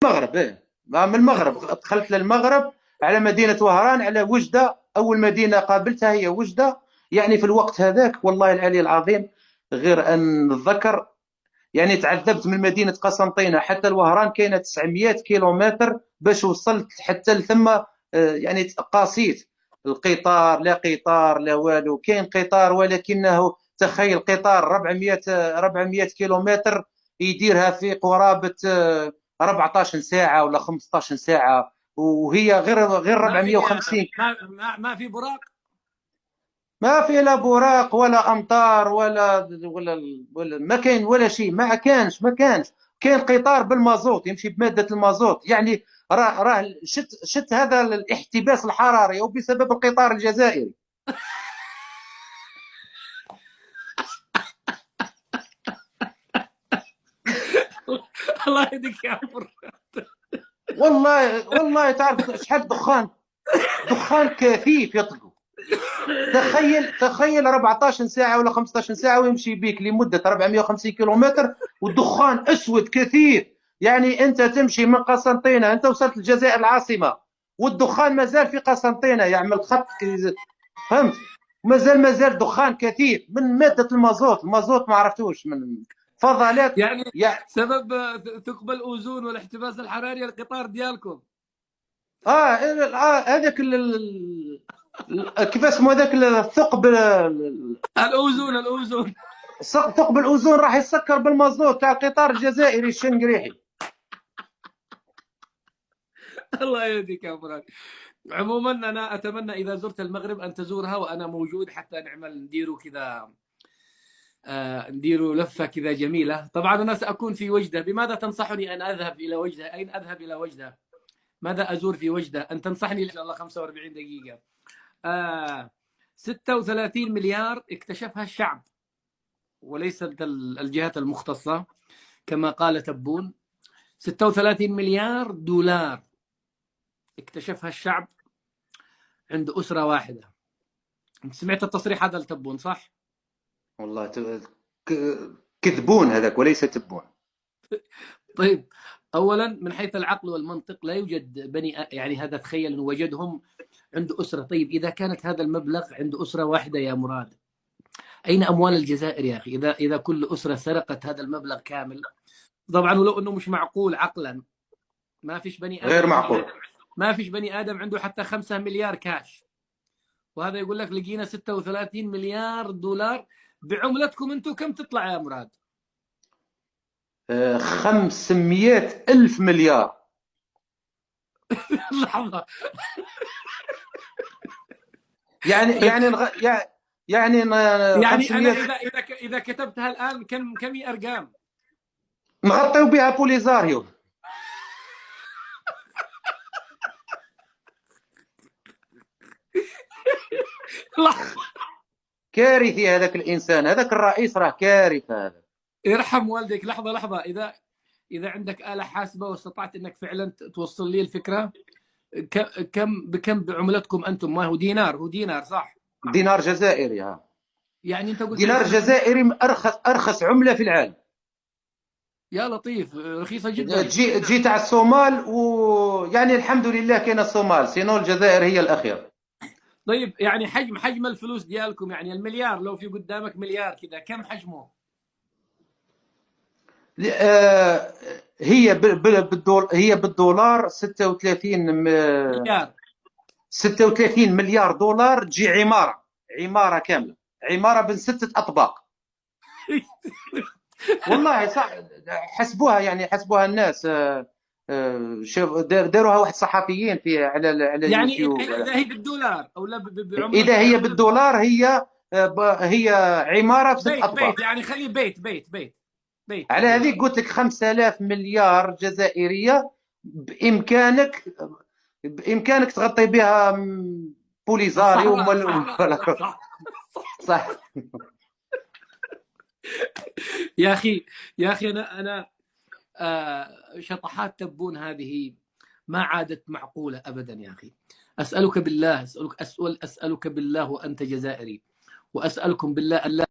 المغرب، من المغرب دخلت للمغرب على مدينة وهران، على وجدة. أول مدينة قابلتها هي وجدة. يعني في الوقت هذاك والله العلي العظيم، غير أن نتذكر يعني تعذبت من مدينة قسنطينة حتى الوهران، كاينة 900 كيلومتر باش وصلت حتى لثم. يعني قاسيت القطار، لا قطار لا والو. كاين قطار ولكنه تخيل قطار 400 كيلومتر يديرها في قرابة 14 ساعة ولا 15 ساعة، وهي غير ما في 450. ما في براق. ما في لا براق ولا امطار ولا ما كاين ولا شيء. ما كانش كاين قطار بالمازوت يمشي بماده المازوت. يعني راه شت هذا الاحتباس الحراري وبسبب القطار الجزائري. الله يهديك يا عمر. والله تعرف شحال دخان كثيف يطلقوا. تخيل 14 ساعه ولا 15 ساعه ويمشي بيك لمده 450 كيلومتر والدخان اسود كثير. يعني انت تمشي من قسنطينه، انت وصلت الجزائر العاصمه والدخان مازال في قسنطينه يعمل خط، فهمت؟ مازال دخان كثيف من ماده المازوت ما عرفتوش من فضلات. يعني يا سبب ثقب الاوزون والاحتباس الحراري القطار ديالكم. هذاك كيف اسمه هذاك الثقب الاوزون. ثقب الاوزون راح يسكر بالمازوت تاع القطار الجزائري الشنقريحي. الله يهديك يا مراد. عموما انا اتمنى اذا زرت المغرب ان تزورها وانا موجود حتى نديروا كذا، نديروا لفه كذا جميله. طبعا انا ساكون في وجده. بماذا تنصحني ان اذهب الى وجده؟ اين اذهب الى وجده؟ ماذا ازور في وجده؟ ان تنصحني ان شاء الله 45 دقيقه. 36 مليار اكتشفها الشعب وليست الجهات المختصه كما قال تبون. 36 مليار دولار اكتشفها الشعب عند أسرة واحدة. انت سمعت التصريح هذا لتبون صح؟ والله كذبون هذاك وليس تبون. طيب، اولا من حيث العقل والمنطق لا يوجد يعني هذا تخيل انه وجدهم عند اسره. طيب اذا كانت هذا المبلغ عند اسره واحده يا مراد، اين اموال الجزائر يا اخي؟ اذا كل اسره سرقت هذا المبلغ كامل. طبعا ولو انه مش معقول عقلا، ما فيش بني غير ادم معقول. ما فيش بني ادم عنده حتى 5 مليار كاش، وهذا يقول لك لقينا 36 مليار دولار. بعملتكم انتم كم تطلع يا مراد؟ 500 ألف مليار. لحظه. يعني يعني يعني انا 500 اذا كتبتها الان كم هي ارقام؟ نغطيو بها بوليزاريو. لحظه. كارثي هذاك الانسان، هذاك الرئيس راه كارثه هذا. يرحم والديك. لحظه. اذا عندك آلة حاسبة واستطعت انك فعلا توصل لي الفكرة، بكم بعملتكم انتم؟ ما هو دينار، هو دينار صح؟ دينار جزائري، ها. يعني انت قلت لي دينار 500. جزائري ارخص عمله في العالم. يا لطيف، رخيصة جدا. تجي تاع الصومال، ويعني الحمد لله كاين الصومال، سينو الجزائر هي الاخير. طيب يعني حجم الفلوس ديالكم، يعني المليار لو في قدامك مليار كذا كم حجمه؟ هي بالدولار مليار. 36 مليار دولار. تجي عماره كامله، عماره بين 6 اطباق. والله صح. حسبوها الناس. شوف داروها واحد الصحفيين في على يعني اليوتيوب. اذا هي بالدولار او لا اذا بعملتنا هي نحن. بالدولار هي عماره بست بيت اطباق. يعني خليه بيت على بالدولار. هذيك قلت لك 5000 مليار جزائريه. بامكانك تغطي بها بوليزاريو صح. صح. يا اخي انا شطحات تبون هذه ما عادت معقولة ابدا يا اخي. اسالك بالله، اسالك بالله وانت جزائري، واسالكم بالله ان لا